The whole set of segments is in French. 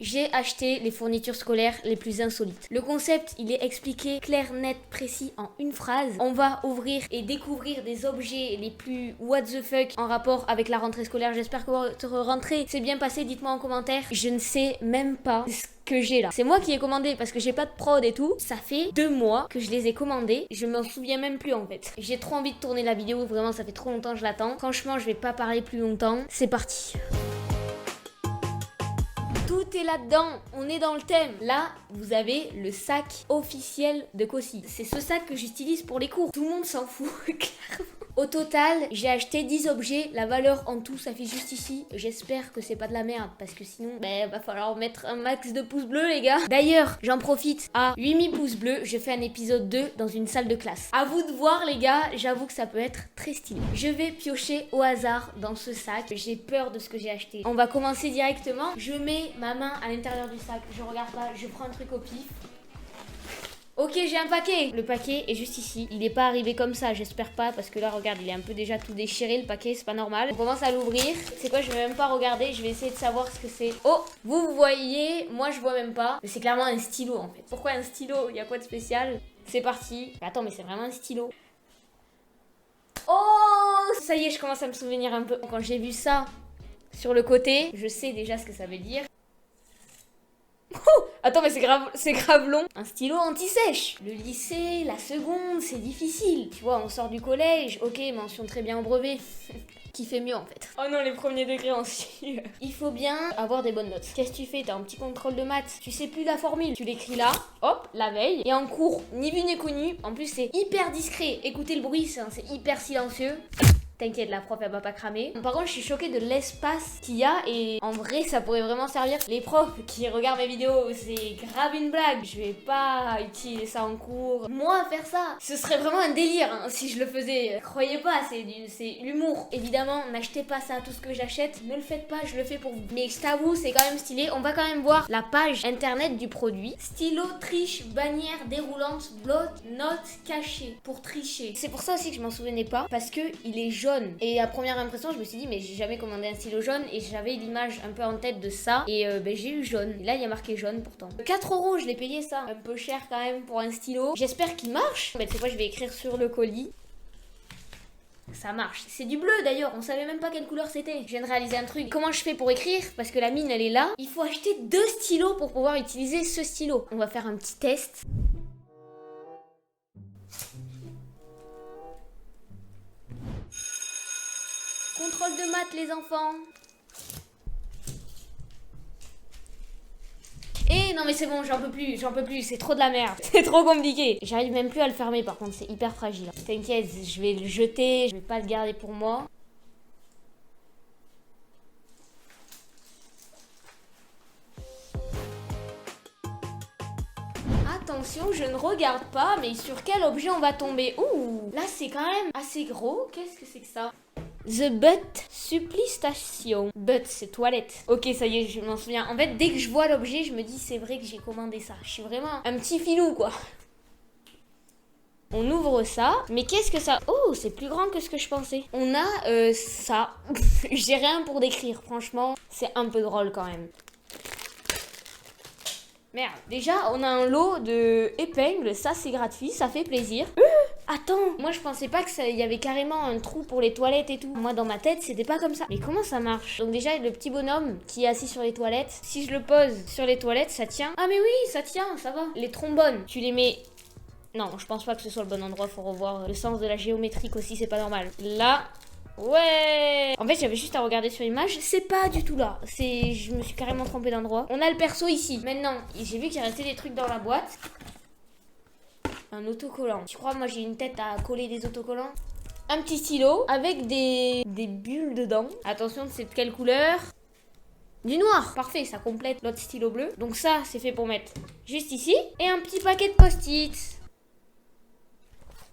J'ai acheté les fournitures scolaires les plus insolites. Le concept, il est expliqué clair, net, précis en une phrase. On va ouvrir et découvrir des objets les plus what the fuck en rapport avec la rentrée scolaire. J'espère que votre rentrée s'est bien passée. Dites-moi en commentaire. Je ne sais même pas ce que j'ai là. C'est moi qui ai commandé parce que j'ai pas de prod et tout. Ça fait 2 mois que je les ai commandés. Je m'en souviens même plus en fait. J'ai trop envie de tourner la vidéo. Vraiment, ça fait trop longtemps que je l'attends. Franchement, je vais pas parler plus longtemps. C'est parti. Tout est là-dedans, on est dans le thème. Là, vous avez le sac officiel de Cossi. C'est ce sac que j'utilise pour les cours. Tout le monde s'en fout, clairement. Au total, j'ai acheté 10 objets. La valeur en tout, ça fait juste ici. J'espère que c'est pas de la merde, parce que sinon, va falloir mettre un max de pouces bleus, les gars. D'ailleurs, j'en profite. À 8000 pouces bleus, je fais un épisode 2 dans une salle de classe. À vous de voir, les gars. J'avoue que ça peut être très stylé. Je vais piocher au hasard dans ce sac. J'ai peur de ce que j'ai acheté. On va commencer directement. Je mets ma main à l'intérieur du sac. Je regarde pas, je prends un truc au pif. Ok, j'ai un paquet. Le paquet est juste ici. Il n'est pas arrivé comme ça, j'espère pas, parce que là, regarde, il est un peu déjà tout déchiré, le paquet, c'est pas normal. On commence à l'ouvrir. C'est quoi, je vais même pas regarder, je vais essayer de savoir ce que c'est. Oh, vous voyez, moi je vois même pas. Mais c'est clairement un stylo en fait. Pourquoi un stylo? Il y a quoi de spécial? C'est parti. Attends, mais c'est vraiment un stylo. Oh, ça y est, je commence à me souvenir un peu. Quand j'ai vu ça sur le côté, je sais déjà ce que ça veut dire. Attends, mais c'est grave long. Un stylo anti-sèche. Le lycée, la seconde, c'est difficile. Tu vois, on sort du collège. Ok, mention très bien au brevet. Qui fait mieux en fait. Oh non, les premiers degrés en sueur. Il faut bien avoir des bonnes notes. Qu'est-ce que tu fais? T'as un petit contrôle de maths. Tu sais plus la formule. Tu l'écris là, hop, la veille. Et en cours, ni vu ni connu. En plus, c'est hyper discret. Écoutez le bruit, c'est hyper silencieux. T'inquiète, la prof elle va pas cramer. Par contre, je suis choquée de l'espace qu'il y a et en vrai, ça pourrait vraiment servir. Les profs qui regardent mes vidéos, c'est grave une blague. Je vais pas utiliser ça en cours. Moi, faire ça, ce serait vraiment un délire hein, si je le faisais. Croyez pas, c'est l'humour. Évidemment, n'achetez pas ça à tout ce que j'achète. Ne le faites pas, je le fais pour vous. Mais je t'avoue, c'est quand même stylé. On va quand même voir la page internet du produit. Stylo, triche, bannière déroulante, bloc, note cachée pour tricher. C'est pour ça aussi que je m'en souvenais pas parce que il est jaune. Et à première impression, je me suis dit, mais j'ai jamais commandé un stylo jaune et j'avais l'image un peu en tête de ça. Et j'ai eu jaune. Et là, il y a marqué jaune pourtant. 4 euros, je l'ai payé ça. Un peu cher quand même pour un stylo. J'espère qu'il marche. Mais tu sais quoi, je vais écrire sur le colis. Ça marche. C'est du bleu d'ailleurs, on savait même pas quelle couleur c'était. Je viens de réaliser un truc. Comment je fais pour écrire? Parce que la mine elle est là. Il faut acheter 2 stylos pour pouvoir utiliser ce stylo. On va faire un petit test. Contrôle de maths les enfants. Eh non mais c'est bon, j'en peux plus, c'est trop de la merde. C'est trop compliqué. J'arrive même plus à le fermer par contre, c'est hyper fragile. T'inquiète, je vais le jeter, je vais pas le garder pour moi. Attention, je ne regarde pas, mais sur quel objet on va tomber? Ouh, là c'est quand même assez gros. Qu'est-ce que c'est que ça? The butt supplistation. Butt, c'est toilette. Ok, ça y est, je m'en souviens. En fait, dès que je vois l'objet, je me dis c'est vrai que j'ai commandé ça. Je suis vraiment un petit filou, quoi. On ouvre ça. Mais qu'est-ce que ça... Oh, c'est plus grand que ce que je pensais. On a ça. J'ai rien pour décrire, franchement. C'est un peu drôle quand même. Merde. Déjà, on a un lot de épingles. Ça, c'est gratuit. Ça fait plaisir. Attends, moi je pensais pas qu'il y avait carrément un trou pour les toilettes et tout. Moi dans ma tête c'était pas comme ça. Mais comment ça marche? Donc déjà le petit bonhomme qui est assis sur les toilettes. Si je le pose sur les toilettes ça tient. Ah mais oui ça tient, ça va. Les trombones, tu les mets... Non je pense pas que ce soit le bon endroit. Faut revoir le sens de la géométrique aussi, c'est pas normal. Là... Ouais. En fait j'avais juste à regarder sur l'image. C'est pas du tout là. Je me suis carrément trompée d'endroit. On a le perso ici. Maintenant j'ai vu qu'il restait des trucs dans la boîte. Un autocollant. Tu crois moi j'ai une tête à coller des autocollants? Un petit stylo avec des bulles dedans. Attention, c'est de quelle couleur? Du noir. Parfait, ça complète l'autre stylo bleu. Donc ça, c'est fait pour mettre juste ici. Et un petit paquet de post-it.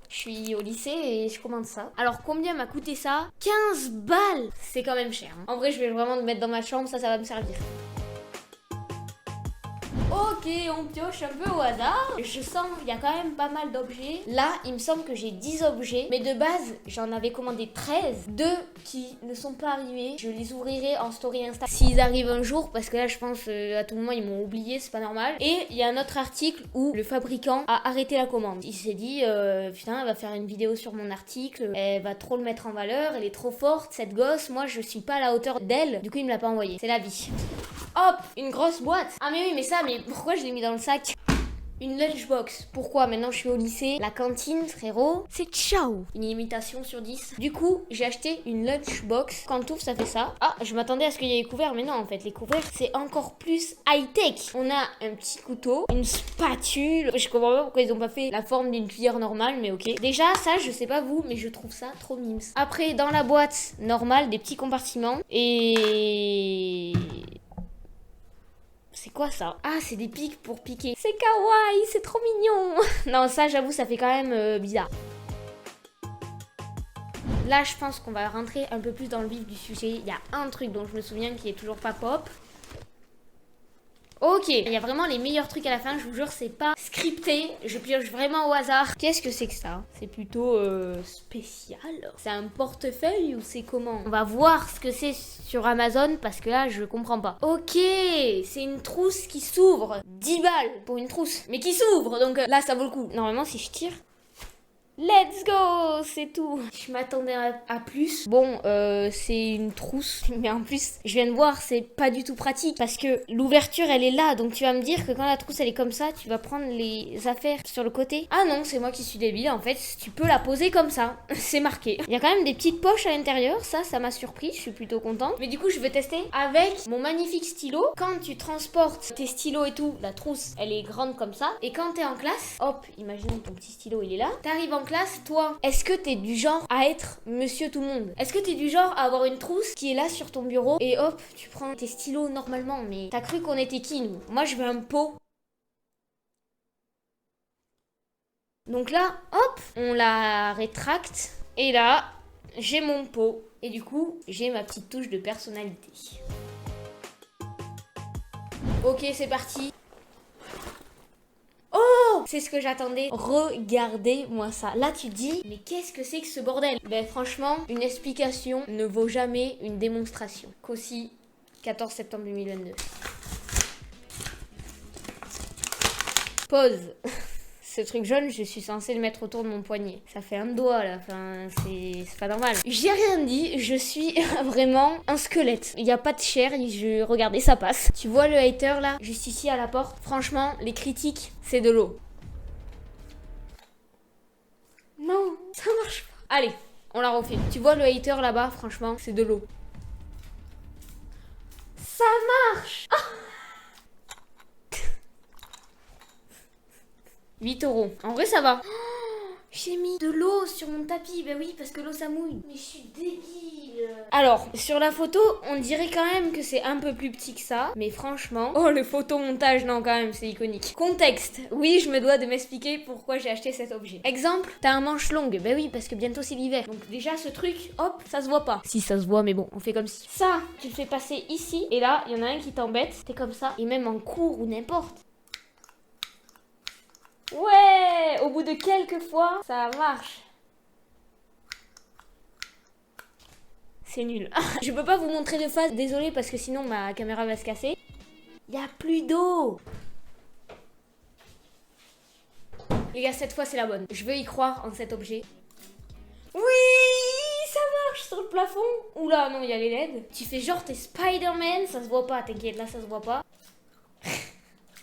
Je suis au lycée et je commande ça. Alors combien m'a coûté ça? 15 balles. C'est quand même cher. Hein. En vrai, je vais vraiment le mettre dans ma chambre, ça va me servir. Ok, on pioche un peu au hasard. Je sens qu'il y a quand même pas mal d'objets. Là, il me semble que j'ai 10 objets. Mais de base, j'en avais commandé 13. Deux qui ne sont pas arrivés. Je les ouvrirai en story Insta s'ils arrivent un jour. Parce que là, je pense à tout moment, ils m'ont oublié. C'est pas normal. Et il y a un autre article où le fabricant a arrêté la commande. Il s'est dit, putain, elle va faire une vidéo sur mon article. Elle va trop le mettre en valeur. Elle est trop forte, cette gosse. Moi, je suis pas à la hauteur d'elle. Du coup, il me l'a pas envoyé. C'est la vie. Hop, une grosse boîte. Ah mais oui, mais ça, mais pourquoi je l'ai mis dans le sac? Une lunchbox. Pourquoi? Maintenant je suis au lycée. La cantine, frérot, c'est ciao. Une imitation sur 10. Du coup, j'ai acheté une lunchbox. Quand t'ouvres, ça fait ça. Ah, je m'attendais à ce qu'il y ait les couverts, mais non, en fait, les couverts, c'est encore plus high-tech. On a un petit couteau, une spatule. Je comprends pas pourquoi ils ont pas fait la forme d'une cuillère normale, mais ok. Déjà, ça, je sais pas vous, mais je trouve ça trop mimes. Après, dans la boîte normale, des petits compartiments. Et... c'est quoi ça? Ah, c'est des pics pour piquer. C'est kawaii, c'est trop mignon. Non, ça, j'avoue, ça fait quand même bizarre. Là, je pense qu'on va rentrer un peu plus dans le vif du sujet. Il y a un truc dont je me souviens qui est toujours pas pop. Ok, il y a vraiment les meilleurs trucs à la fin, je vous jure, c'est pas scripté, je pioche vraiment au hasard. Qu'est-ce que c'est que ça? C'est plutôt spécial. C'est un portefeuille ou c'est comment? On va voir ce que c'est sur Amazon parce que là, je comprends pas. Ok, c'est une trousse qui s'ouvre. 10 balles pour une trousse, mais qui s'ouvre, donc là, ça vaut le coup. Normalement, si je tire... let's go, c'est tout. Je m'attendais à plus. Bon, c'est une trousse, mais en plus, je viens de voir, c'est pas du tout pratique parce que l'ouverture, elle est là. Donc tu vas me dire que quand la trousse, elle est comme ça, tu vas prendre les affaires sur le côté. Ah non, c'est moi qui suis débile. En fait, tu peux la poser comme ça. C'est marqué. Il y a quand même des petites poches à l'intérieur. Ça m'a surpris. Je suis plutôt contente. Mais du coup, je vais tester avec mon magnifique stylo. Quand tu transportes tes stylos et tout, la trousse, elle est grande comme ça. Et quand t'es en classe, hop, imaginons ton petit stylo, il est là. T'arrives en classe, toi, est-ce que t'es du genre à être monsieur tout le monde? Est-ce que t'es du genre à avoir une trousse qui est là sur ton bureau et hop, tu prends tes stylos normalement? Mais t'as cru qu'on était qui, nous? Moi, je veux un pot. Donc là, hop, on la rétracte et là, j'ai mon pot. Et du coup, j'ai ma petite touche de personnalité. Ok, c'est parti. Oh, c'est ce que j'attendais. Regardez-moi ça. Là, tu dis, mais qu'est-ce que c'est que ce bordel? Ben franchement, une explication ne vaut jamais une démonstration. Cossi, 14 septembre 2022. Pause. Ce truc jaune, je suis censée le mettre autour de mon poignet. Ça fait un doigt là, enfin, c'est pas normal. J'ai rien dit, je suis vraiment un squelette. Il n'y a pas de chair, regardez, ça passe. Tu vois le hater là, juste ici à la porte? Franchement, les critiques, c'est de l'eau. Non, ça marche pas. Allez, on la refait. Tu vois le hater là-bas, franchement, c'est de l'eau. Ça marche. 8 €. En vrai, ça va. Oh, j'ai mis de l'eau sur mon tapis. Ben oui, parce que l'eau, ça mouille. Mais je suis débile. Alors, sur la photo, on dirait quand même que c'est un peu plus petit que ça. Mais franchement... oh, le photomontage, non, quand même, c'est iconique. Contexte. Oui, je me dois de m'expliquer pourquoi j'ai acheté cet objet. Exemple, t'as un manche longue. Ben oui, parce que bientôt, c'est l'hiver. Donc déjà, ce truc, hop, ça se voit pas. Si, ça se voit, mais bon, on fait comme si. Ça, tu le fais passer ici. Et là, il y en a un qui t'embête. T'es comme ça. Et même en cours ou n'importe. Ouais, au bout de quelques fois, ça marche. C'est nul. Je peux pas vous montrer de face, désolé, parce que sinon ma caméra va se casser. Il y a plus d'eau. Les gars, cette fois c'est la bonne. Je veux y croire en cet objet. Oui, ça marche sur le plafond. Oula, non, il y a les LED. Tu fais genre t'es Spider-Man, ça se voit pas, t'inquiète, là ça se voit pas.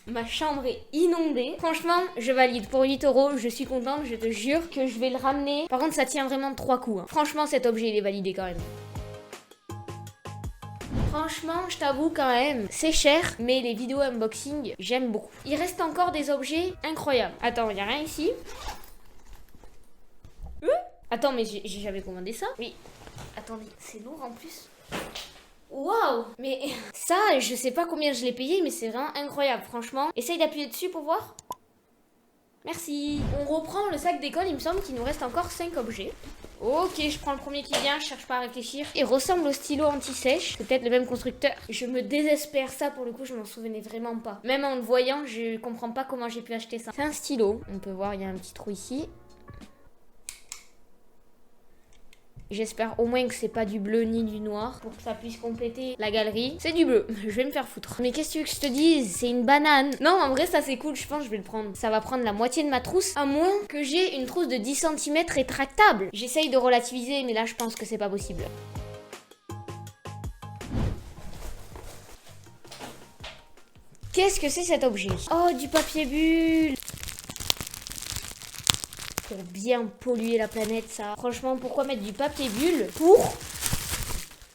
Ma chambre est inondée. Franchement, je valide. Pour 8 €, je suis contente. Je te jure que je vais le ramener. Par contre, ça tient vraiment 3 coups. Hein. Franchement, cet objet, il est validé quand même. Franchement, je t'avoue quand même, c'est cher, mais les vidéos unboxing, j'aime beaucoup. Il reste encore des objets incroyables. Attends, il n'y a rien ici. Attends, mais j'avais commandé ça? Oui. Attendez, c'est lourd en plus. Waouh! Mais ça, je sais pas combien je l'ai payé, mais c'est vraiment incroyable, franchement. Essaye d'appuyer dessus pour voir. Merci. On reprend le sac d'école, il me semble qu'il nous reste encore 5 objets. Ok, je prends le premier qui vient, je cherche pas à réfléchir. Il ressemble au stylo anti-sèche, c'est peut-être le même constructeur. Je me désespère, ça pour le coup, je m'en souvenais vraiment pas. Même en le voyant, je comprends pas comment j'ai pu acheter ça. C'est un stylo, on peut voir, il y a un petit trou ici. J'espère au moins que c'est pas du bleu ni du noir pour que ça puisse compléter la galerie. C'est du bleu, je vais me faire foutre. Mais qu'est-ce que tu veux que je te dise? C'est une banane. Non, en vrai, ça c'est cool, je pense que je vais le prendre. Ça va prendre la moitié de ma trousse, à moins que j'ai une trousse de 10 cm rétractable. J'essaye de relativiser, mais là je pense que c'est pas possible. Qu'est-ce que c'est cet objet? Oh, du papier bulle! Pour bien polluer la planète, ça. Franchement, pourquoi mettre du papier bulle pour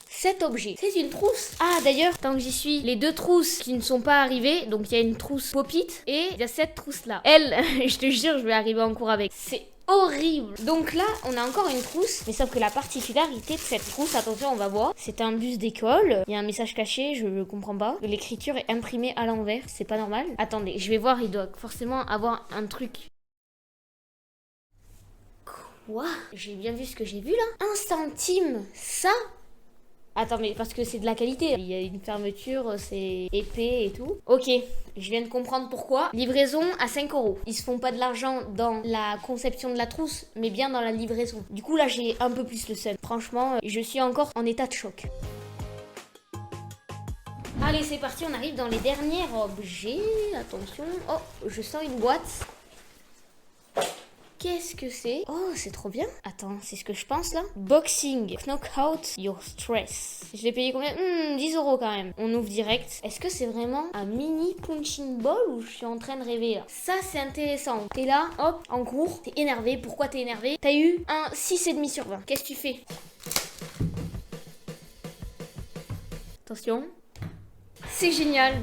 cet objet? C'est une trousse. Ah, d'ailleurs, tant que j'y suis, les deux trousses qui ne sont pas arrivées, donc il y a une trousse Pop-It et il y a cette trousse-là. Elle, je te jure, je vais arriver en cours avec. C'est horrible. Donc là, on a encore une trousse, mais sauf que la particularité de cette trousse, attention, on va voir, c'est un bus d'école. Il y a un message caché, je comprends pas. L'écriture est imprimée à l'envers, c'est pas normal. Attendez, je vais voir, il doit forcément avoir un truc. Quoi? J'ai bien vu ce que j'ai vu là. 1 centime, ça? Attends, mais parce que c'est de la qualité. Il y a une fermeture, c'est épais et tout. Ok, je viens de comprendre pourquoi. Livraison à 5 €. Ils se font pas de l'argent dans la conception de la trousse, mais bien dans la livraison. Du coup, là, j'ai un peu plus le seum. Franchement, je suis encore en état de choc. Allez, c'est parti, on arrive dans les derniers objets. Attention. Oh, je sens une boîte. Qu'est-ce que c'est? Oh, c'est trop bien. Attends, c'est ce que je pense là. Boxing. Knock out your stress. Je l'ai payé combien? 10 € quand même. On ouvre direct. Est-ce que c'est vraiment un mini punching ball ou je suis en train de rêver là? Ça, c'est intéressant. T'es là, hop, en cours. T'es énervé. Pourquoi t'es énervé? T'as eu un 6,5 sur 20. Qu'est-ce que tu fais? Attention. C'est génial.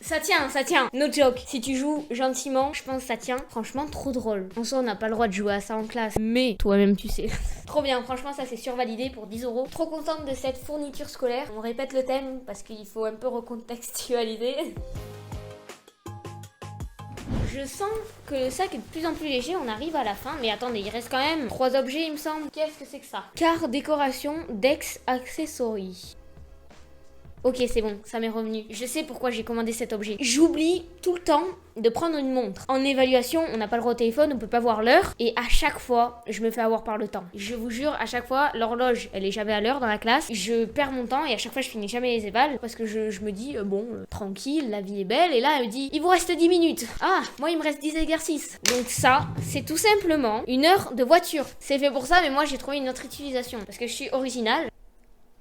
Ça tient, ça tient. No joke. Si tu joues gentiment, je pense que ça tient. Franchement, trop drôle. En soi, on n'a pas le droit de jouer à ça en classe. Mais toi-même, tu sais. Trop bien. Franchement, ça c'est survalidé pour 10 €. Trop contente de cette fourniture scolaire. On répète le thème parce qu'il faut un peu recontextualiser. Je sens que le sac est de plus en plus léger, on arrive à la fin, mais attendez, il reste quand même 3 objets il me semble. Qu'est-ce que c'est que ça? Car décoration Dex Accessory. Ok, c'est bon, ça m'est revenu. Je sais pourquoi j'ai commandé cet objet. J'oublie tout le temps de prendre une montre. En évaluation, on n'a pas le droit au téléphone, on peut pas voir l'heure. Et à chaque fois, je me fais avoir par le temps. Je vous jure, à chaque fois, l'horloge, elle est jamais à l'heure dans la classe. Je perds mon temps et à chaque fois, je finis jamais les évals. Parce que je me dis, tranquille, la vie est belle. Et là, elle me dit, il vous reste 10 minutes. Ah, moi, il me reste 10 exercices. Donc ça, c'est tout simplement 1 heure de voiture. C'est fait pour ça, mais moi, j'ai trouvé une autre utilisation. Parce que je suis originale.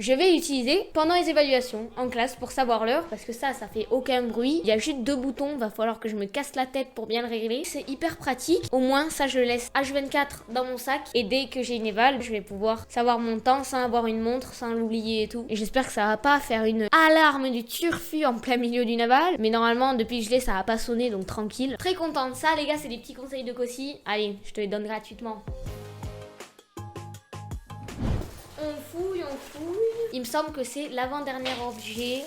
Je vais l'utiliser pendant les évaluations en classe pour savoir l'heure parce que ça fait aucun bruit. Il y a juste 2 boutons, va falloir que je me casse la tête pour bien le régler. C'est hyper pratique. Au moins ça je le laisse H24 dans mon sac et dès que j'ai une éval, je vais pouvoir savoir mon temps sans avoir une montre, sans l'oublier et tout. Et j'espère que ça va pas faire une alarme du turfu en plein milieu d'une éval. Mais normalement depuis que je l'ai ça a pas sonné donc tranquille. Très contente. Ça les gars c'est des petits conseils de Cossi. Allez, je te les donne gratuitement. On fouille. Il me semble que c'est l'avant-dernier objet.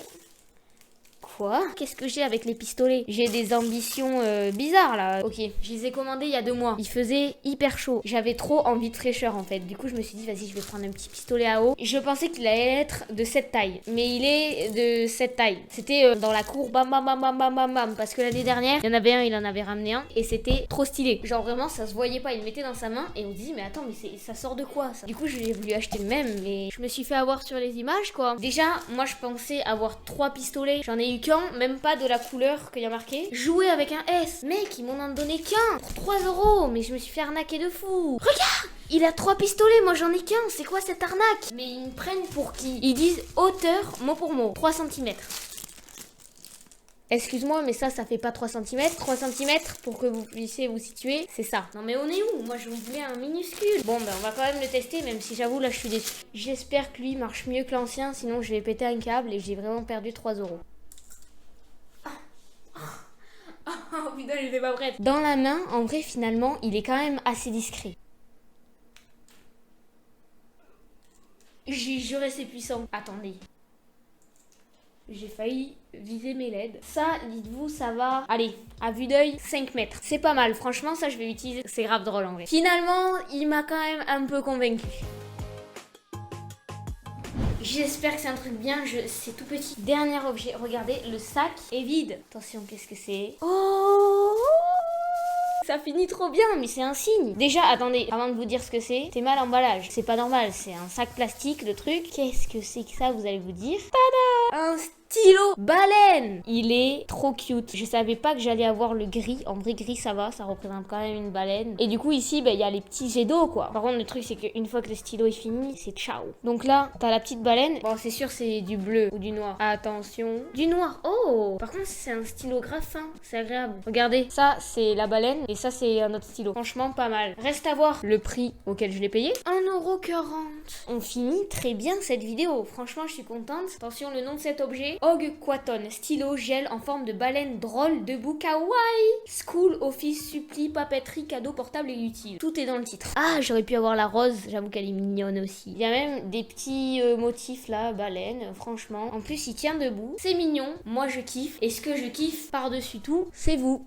Quoi? Qu'est-ce que j'ai avec les pistolets? J'ai des ambitions bizarres là. Ok, je les ai commandés il y a 2 mois. Il faisait hyper chaud. J'avais trop envie de fraîcheur en fait. Du coup, je me suis dit, vas-y, je vais prendre un petit pistolet à eau. Je pensais qu'il allait être de cette taille. Mais il est de cette taille. C'était dans la cour, bam bam bam bam bam bam bam. Parce que l'année dernière, il y en avait un, il en avait ramené un. Et c'était trop stylé. Genre vraiment, ça se voyait pas. Il le mettait dans sa main et on dit, mais attends, mais ça sort de quoi ça? Du coup, j'ai voulu acheter le même. Mais je me suis fait avoir sur les images quoi. Déjà, moi, je pensais avoir 3 pistolets. J'en ai eu qu'un. Même pas de la couleur qu'il y a marqué. Jouer avec un S. Mec, ils m'en ont donné qu'un. Pour 3 €. Mais je me suis fait arnaquer de fou. Regarde! Il a 3 pistolets, moi j'en ai qu'un. C'est quoi cette arnaque? Mais ils me prennent pour qui? Ils disent hauteur, mot pour mot. 3 cm. Excuse-moi, mais ça fait pas 3 cm. 3 cm, pour que vous puissiez vous situer, c'est ça. Non mais on est où? Moi je voulais un minuscule. Bon, ben on va quand même le tester, même si j'avoue, là je suis déçue. J'espère que lui marche mieux que l'ancien, sinon je vais péter un câble et j'ai vraiment perdu 3 €. Oh putain, j'étais pas prête. Dans la main, en vrai, finalement, il est quand même assez discret. J'ai juré c'est puissant. Attendez. J'ai failli viser mes LED. Ça, dites-vous, ça va. Allez, à vue d'œil, 5 mètres. C'est pas mal. Franchement, ça, je vais l'utiliser. C'est grave drôle en vrai. Finalement, il m'a quand même un peu convaincu. J'espère que c'est un truc bien, c'est tout petit. Dernier objet, regardez, le sac est vide. Attention, qu'est-ce que c'est? Oh! Ça finit trop bien, mais c'est un signe. Déjà, attendez, avant de vous dire ce que c'est mal l'emballage. C'est pas normal, c'est un sac plastique, le truc. Qu'est-ce que c'est que ça, vous allez vous dire? Tada! Un stylo baleine. Il est trop cute. Je savais pas que j'allais avoir le gris. En vrai, gris, ça va, ça représente quand même une baleine. Et du coup, ici, il y a les petits jets d'eau, quoi. Par contre, le truc, c'est qu'une fois que le stylo est fini, c'est ciao. Donc là, t'as la petite baleine. Bon, c'est sûr, c'est du bleu ou du noir. Attention. Du noir. Oh! Par contre, c'est un stylo grave fin. C'est agréable. Regardez, ça, c'est la baleine. Et ça, c'est un autre stylo. Franchement, pas mal. Reste à voir le prix auquel je l'ai payé. 1,40 €. On finit très bien cette vidéo. Franchement, je suis contente. Attention, le nom de cet objet. Og Quaton. Stylo gel en forme de baleine drôle debout kawaii. School, office, suppli, papeterie, cadeau portable et utile. Tout est dans le titre. Ah, j'aurais pu avoir la rose. J'avoue qu'elle est mignonne aussi. Il y a même des petits motifs là, baleine. Franchement. En plus, il tient debout. C'est mignon. Moi, je kiffe. Et ce que je kiffe par-dessus tout, c'est vous.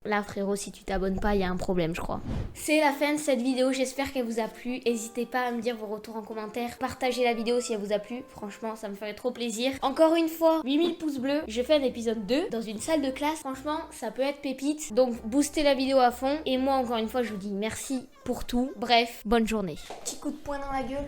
Là frérot, si tu t'abonnes pas, il y a un problème je crois. C'est la fin de cette vidéo, j'espère qu'elle vous a plu. N'hésitez pas à me dire vos retours en commentaire. Partagez la vidéo si elle vous a plu, franchement ça me ferait trop plaisir. Encore une fois, 8000 pouces bleus. Je fais un épisode 2 dans une salle de classe. Franchement, ça peut être pépite. Donc boostez la vidéo à fond. Et moi encore une fois, je vous dis merci pour tout. Bref, bonne journée. Petit coup de poing dans la gueule.